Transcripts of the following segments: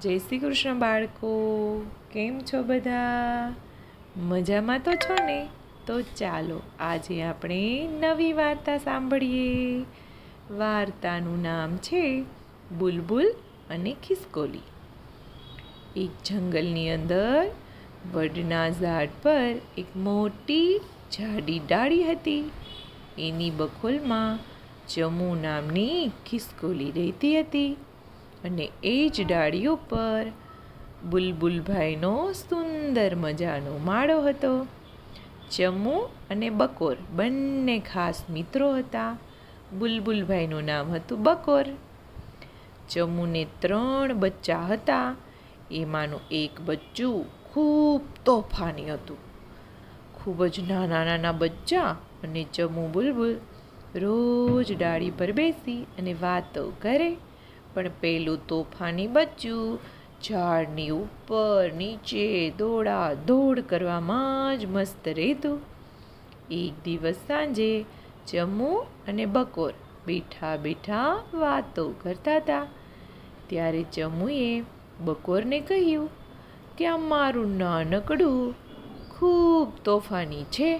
જય શ્રી કૃષ્ણ બાળકો, કેમ છો બધા? મજામાં તો છો ને? તો ચાલો આજે આપણે નવી વાર્તા સાંભળીએ. વાર્તાનું નામ છે બુલબુલ અને ખિસકોલી. એક જંગલની અંદર વડના ઝાડ પર એક મોટી જાડી ડાળી હતી. એની બખોલમાં ચમુ નામની ખિસકોલી રહેતી હતી અને એ જ ડાળી ઉપર બુલબુલભાઈનો સુંદર મજાનો માળો હતો. ચમુ અને બકોર બંને ખાસ મિત્રો હતા. બુલબુલભાઈનું નામ હતું બકોર. ચમુને 3 બચ્ચા હતા. એમાંનું એક બચ્ચું ખૂબ તોફાની હતું. ખૂબ જ નાના નાના બચ્ચા અને ચમુ બુલબુલ રોજ ડાળી પર બેસી અને વાતો કરે. પણ પેલું તોફાની બચ્ચું ઝાડની ઉપર નીચે દોડા દોડ કરવામાં જ મસ્ત રહેતું. એક દિવસ સાંજે ચમુ અને બકોર બેઠા બેઠા વાતો કરતા હતા. ત્યારે ચમુએ બકોરને કહ્યું કે આ મારું નાનકડું ખૂબ તોફાની છે,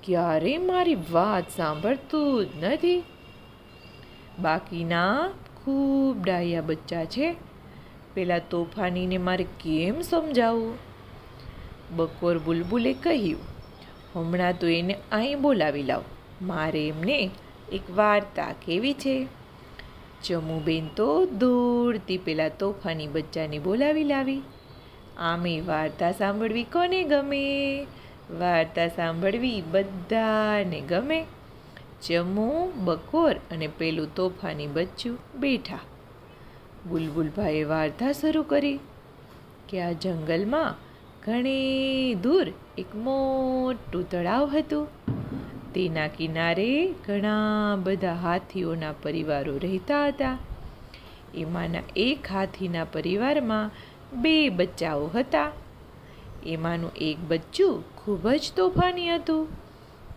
ક્યારેય મારી વાત સાંભળતું જ નથી. બાકીના ખૂબ ડાયા બચ્ચા છે, પેલા તોફાનીને મારે કેમ સમજાવવું? બકોર બુલબુલે કહ્યું, હમણાં તો એને અહીં બોલાવી લાવ, મારે એમને એક વાર્તા કહેવી છે. ચમુબેન તો દોડતી પેલા તોફાની બચ્ચાને બોલાવી લાવી. આમે વાર્તા સાંભળવી કોને ગમે? વાર્તા સાંભળવી બધાને ગમે. ચમુ, બકોર અને પેલું તોફાની બચ્ચું બેઠા. બુલબુલભાઈએ વાર્તા શરૂ કરી કે આ જંગલમાં ઘણી દૂર એક મોટું તળાવ હતું. તેના કિનારે ઘણા બધા હાથીઓના પરિવારો રહેતા હતા. એમાંના એક હાથીના પરિવારમાં 2 બચ્ચાઓ હતા. એમાંનું એક બચ્ચું ખૂબ જ તોફાની હતું.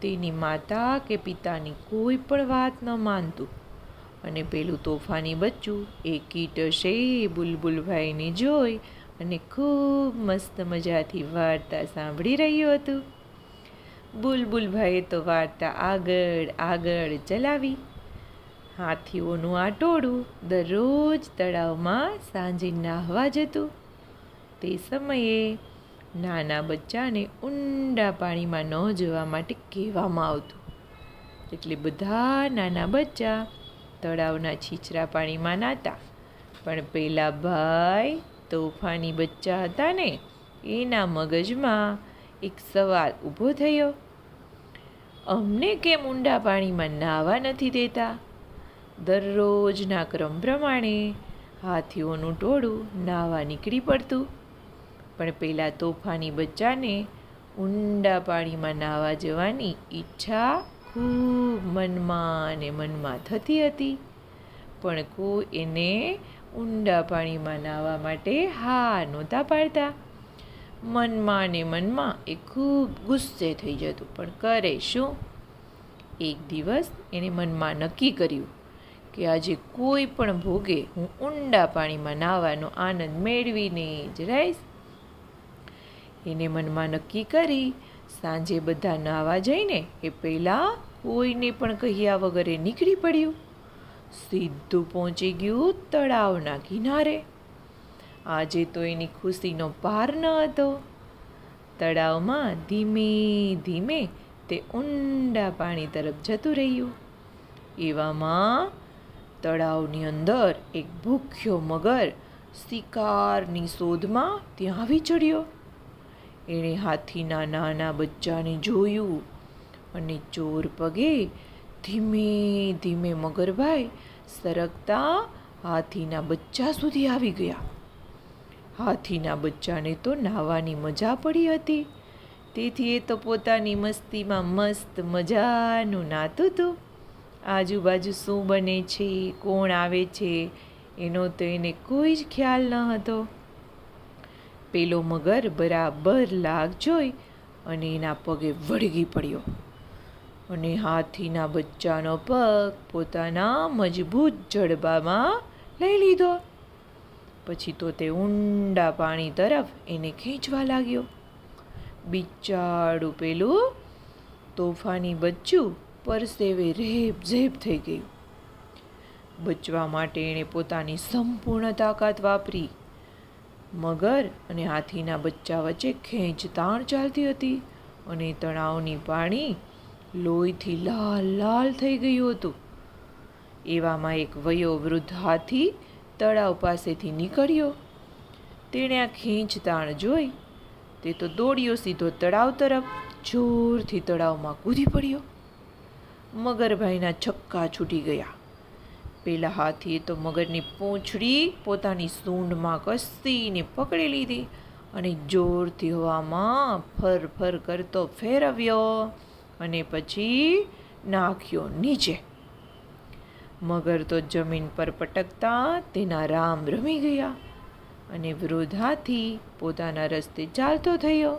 તેની માતા કે પિતાની કોઈ પણ વાત ન માનતું. અને પેલું તોફાની બચ્ચું એ કીટશે બુલબુલભાઈને જોઈ અને ખૂબ મસ્ત મજાથી વાર્તા સાંભળી રહ્યું હતું. બુલબુલભાઈએ તો વાર્તા આગળ ચલાવી. હાથીઓનું આ ટોળું દરરોજ તળાવમાં સાંજે નાહવા જતું. તે સમયે નાના બચ્ચાને ઊંડા પાણીમાં ન જવા માટે કહેવામાં આવતું. એટલે બધા નાના બચ્ચા તળાવના છીછરા પાણીમાં નાહતા. પણ પેલા ભાઈ તોફાની બચ્ચા હતા ને, એના મગજમાં એક સવાલ ઊભો થયો. અમને કેમ ઊંડા પાણીમાં નાહવા નથી દેતા? દરરોજના ક્રમ પ્રમાણે હાથીઓનું ટોળું નાહવા નીકળી પડતું. પણ પેલા તોફાની બચ્ચાને ઊંડા પાણીમાં નાહવા જવાની ઈચ્છા ખૂબ મનમાં થતી હતી. પણ કોઈ એને ઊંડા પાણીમાં નાહવા માટે હા નહોતા પાડતા. મનમાં એ ખૂબ ગુસ્સે થઈ જતું. પણ કરે શું? એક દિવસ એણે મનમાં નક્કી કર્યું કે આજે કોઈ પણ ભોગે હું ઊંડા પાણીમાં નાહવાનો આનંદ મેળવીને જ રહીશ. એને મનમાં નક્કી કરી સાંજે બધા નાહવા જઈને એ પહેલાં કોઈને પણ કહ્યા વગર એ નીકળી પડ્યું. સીધું પહોંચી ગયું તળાવના કિનારે. આજે તો એની ખુશીનો પાર ન હતો. તળાવમાં ધીમે ધીમે તે ઊંડા પાણી તરફ જતું રહ્યું. એવામાં તળાવની અંદર એક ભૂખ્યો મગર શિકારની શોધમાં ત્યાં આવી ચડ્યો. એણે હાથીના નાના બચ્ચાને જોયું અને ચોર પગે ધીમે ધીમે મગરભાઈ સરકતા હાથીના બચ્ચા સુધી આવી ગયા. હાથીના બચ્ચાને તો નાહવાની મજા પડી હતી. તેથી એ તો પોતાની મસ્તીમાં મસ્ત મજાનું નાહતું હતું. આજુબાજુ શું બને છે, કોણ આવે છે, એનો તો એને કોઈ જ ખ્યાલ ન હતો. પેલો મગર બરાબર લાગ જોઈ અને એના પગે વળગી પડ્યો અને હાથીના બચ્ચાનો પગ પોતાના મજબૂત જડબામાં લઈ લીધો. પછી તો તે ઊંડા પાણી તરફ એને ખેંચવા લાગ્યો. બિચારું પેલું તોફાની બચ્ચું પરસેવે રેબઝેબ થઈ ગયું. બચવા માટે એણે પોતાની સંપૂર્ણ તાકાત વાપરી. મગર અને હાથીના બચ્ચા વચ્ચે ખેંચતાણ ચાલતી હતી અને તળાવની પાણી લોહીથી લાલ લાલ થઈ ગયું હતું. એવામાં એક વયોવૃદ્ધ હાથી તળાવ પાસેથી નીકળ્યો. તેણે આ ખેંચતાણ જોઈ તે તો દોડ્યો સીધો તળાવ તરફ. જોરથી તળાવમાં કૂદી પડ્યો. મગરભાઈના છક્કા છૂટી ગયા. પેલા હાથીએ તો મગરની પૂંછડી પોતાની સૂંઢમાં કસીને પકડી લીધી અને જોરથી હવામાં ફર ફર કરતો ફેરવ્યો અને પછી નાખ્યો નીચે. મગર તો જમીન પર પટકતા તેના રામ રમી ગયા અને વૃદ્ધ હાથી પોતાના રસ્તે ચાલતો થયો.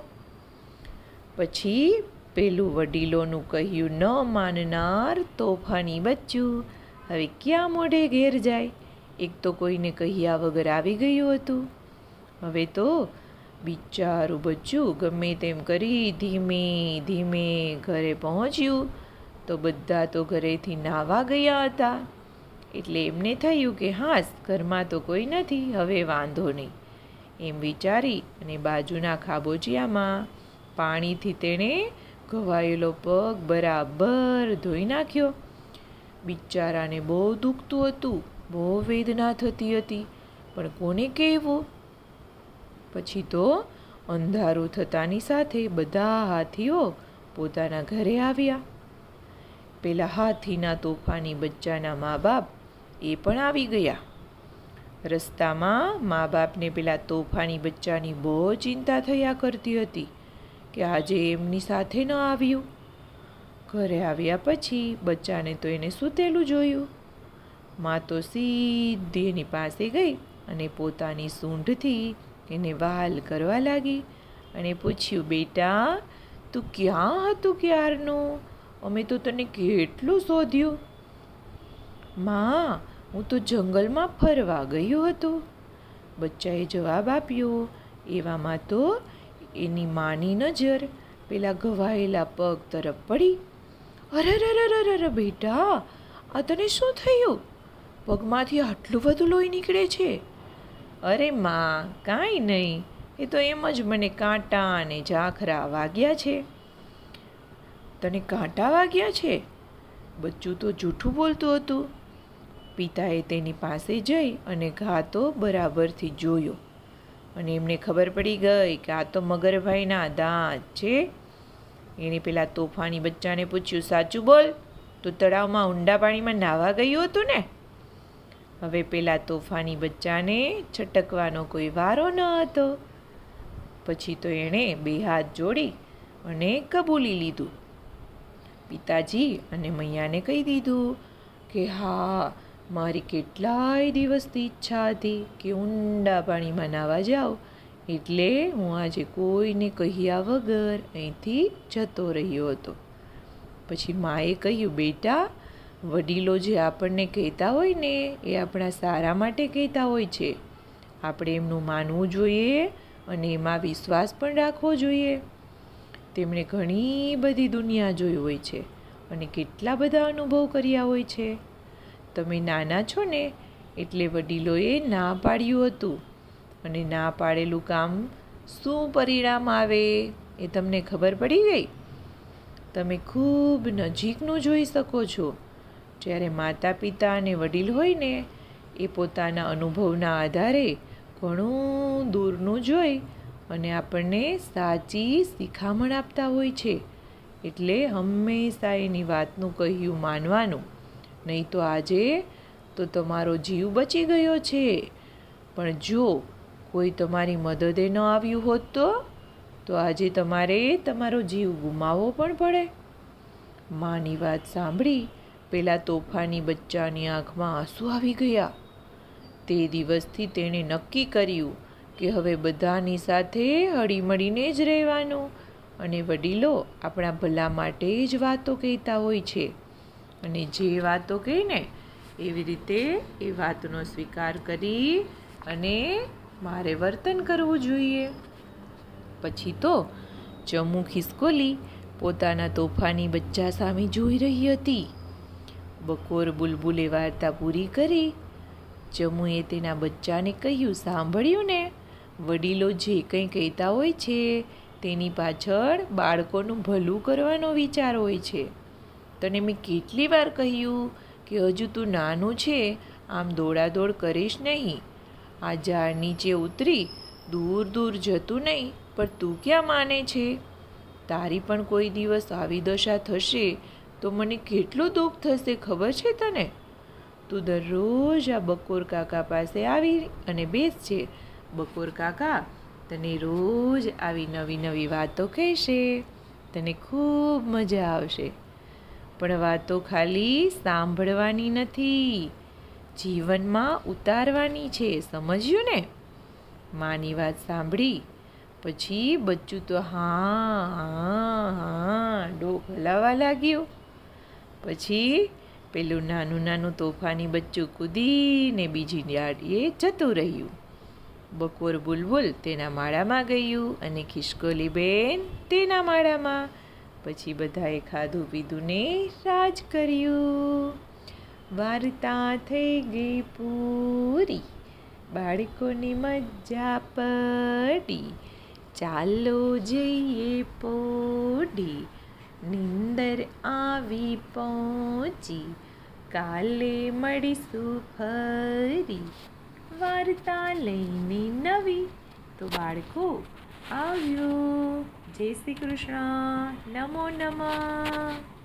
પછી પેલું વડીલોનું કહ્યું ન માનનાર તોફાની બચ્ચું હવે ક્યાં મોઢે ઘેર જાય? એક તો કોઈને કહ્યા વગર આવી ગયું હતું. હવે તો બિચારું બચ્ચું ગમે તેમ કરી ધીમે ધીમે ઘરે પહોંચ્યું તો બધા તો ઘરેથી નાહવા ગયા હતા. એટલે એમને થયું કે હાસ ઘરમાં તો કોઈ નથી, હવે વાંધો નહીં એમ વિચારી અને બાજુના ખાબોચિયામાં પાણીથી તેણે ઘવાયેલો પગ બરાબર ધોઈ નાખ્યો. બિચારાને બહુ દુખતું હતું, બહુ વેદના થતી હતી, પણ કોને કહેવું? પછી તો અંધારું થતાની સાથે બધા હાથીઓ પોતાના ઘરે આવ્યા. પેલા હાથીના તોફાની બચ્ચાના મા બાપ એ પણ આવી ગયા. રસ્તામાં મા બાપને પેલા તોફાની બચ્ચાની બહુ ચિંતા થયા કરતી હતી કે આજે એમની સાથે ન આવ્યું. ઘરે આવ્યા પછી બચ્ચાને તો એને સૂતેલું જોયું. મા તો સીધી એની પાસે ગઈ અને પોતાની સૂંઢથી એને વહાલ કરવા લાગી અને પૂછ્યું, બેટા તું ક્યાં હતું ક્યારનું? અમે તો તને કેટલું શોધ્યું. માં, હું તો જંગલમાં ફરવા ગયો હતો, બચ્ચાએ જવાબ આપ્યો. એવામાં તો એની માની નજર પેલા ઘવાયેલા પગ તરફ પડી. અરે બેટા, આ તને શું થયું? પગમાંથી આટલું બધું લોહી નીકળે છે. અરે માં, કાંઈ નહીં, એ તો એમ જ મને કાંટા અને ઝાખરા વાગ્યા છે. તને કાંટા વાગ્યા છે? બચ્ચું તો જૂઠું બોલતું હતું. પિતાએ તેની પાસે જઈ અને ઘા તો બરાબરથી જોયો અને એમને ખબર પડી ગઈ કે આ તો મગરભાઈના દાંત છે. એણે પેલા તોફાની બચ્ચાને પૂછ્યું, સાચું બોલ, તું તળાવમાં ઊંડા પાણીમાં નાહવા ગયું હતું ને? હવે પેલા તોફાની બચ્ચાને છટકવાનો કોઈ વારો ન હતો. પછી તો એણે બે હાથ જોડી અને કબૂલી લીધું. પિતાજી અને મૈયાને કહી દીધું કે હા, મારી કેટલાય દિવસથી ઈચ્છા હતી કે ઊંડા પાણીમાં નાહવા જાઉં, એટલે હું આજે કોઈને કહ્યા વગર અહીંથી જતો રહ્યો હતો. પછી માએ કહ્યું, બેટા વડીલો જે આપણને કહેતા હોય ને એ આપણા સારા માટે કહેતા હોય છે. આપણે એમનું માનવું જોઈએ અને એમાં વિશ્વાસ પણ રાખવો જોઈએ. તેમણે ઘણી બધી દુનિયા જોઈ હોય છે અને કેટલા બધા અનુભવ કર્યા હોય છે. તમે નાના છો ને એટલે વડીલોએ ના પાડ્યું હતું અને ના પાડેલું કામ શું પરિણામ આવે એ તમને ખબર પડી ગઈ. તમે ખૂબ નજીકનું જોઈ શકો છો. જ્યારે માતા પિતા અને વડીલ હોય ને એ પોતાના અનુભવના આધારે ઘણું દૂરનું જોઈ અને આપણને સાચી શિખામણ આપતા હોય છે. એટલે હંમેશા એની વાતનું કહ્યું માનવાનું, નહીં તો આજે તો તમારો જીવ બચી ગયો છે, પણ જો કોઈ તમારી મદદે ન આવ્યું હોત તો આજે તમારે તમારો જીવ ગુમાવવો પણ પડે. માની વાત સાંભળી પેલા તોફાની બચ્ચાની આંખમાં આંસુ આવી ગયા. તે દિવસથી તેણે નક્કી કર્યું કે હવે બધાની સાથે હળીમળીને જ રહેવાનું અને વડીલો આપણા ભલા માટે જ વાતો કહેતા હોય છે અને જે વાતો કહે ને એવી રીતે એ વાતનો સ્વીકાર કરી અને મારે વર્તન કરવું જોઈએ. પછી તો ચમુ ખિસકોલી પોતાના તોફાની બચ્ચા સામે જોઈ રહી હતી. બકોર બુલબુલે વાર્તા પૂરી કરી. ચમુએ તેના બચ્ચાને કહ્યું, સાંભળ્યું ને, વડીલો જે કંઈ કહેતા હોય છે તેની પાછળ બાળકોનું ભલું કરવાનો વિચાર હોય છે. તને મેં કેટલી વાર કહ્યું કે હજુ તું નાનું છે, આમ દોડાદોડ કરીશ નહીં. આ ઝાડ નીચે ઉતરી દૂર દૂર જતું નહીં, પણ તું ક્યાં માને છે? તારી પણ કોઈ દિવસ આવી દશા થશે તો મને કેટલું દુઃખ થશે ખબર છે તને? તું દરરોજ આ બકોર કાકા પાસે આવી અને બેસજે. બકોર કાકા તને રોજ આવી નવી નવી વાતો કહેશે. તને ખૂબ મજા આવશે. પણ વાતો ખાલી સાંભળવાની નથી, જીવનમાં ઉતારવાની છે, સમજ્યું ને? માની વાત સાંભળી પછી બચ્ચું તો હા હા હા ડોક હલાવવા લાગ્યું. પછી પેલું નાનું નાનું તોફાની બચ્ચું કૂદીને બીજી ડાળીએ જતું રહ્યું. બકોર બુલબુલ તેના માળામાં ગયું અને ખિસકોલી બેન તેના માળામાં. પછી બધાએ ખાધું પીધું ને રાજ કર્યું. વાર્તા થઈ ગઈ પૂરી, બાળકોની મજા પડી. ચાલો જઈએ પોઢી, નીંદર આવી પહોંચી. કાલે મળીશું ફરી વાર્તા લઈને નવી. તો બાળકો આવજો. જય શ્રી કૃષ્ણ. નમો નમઃ.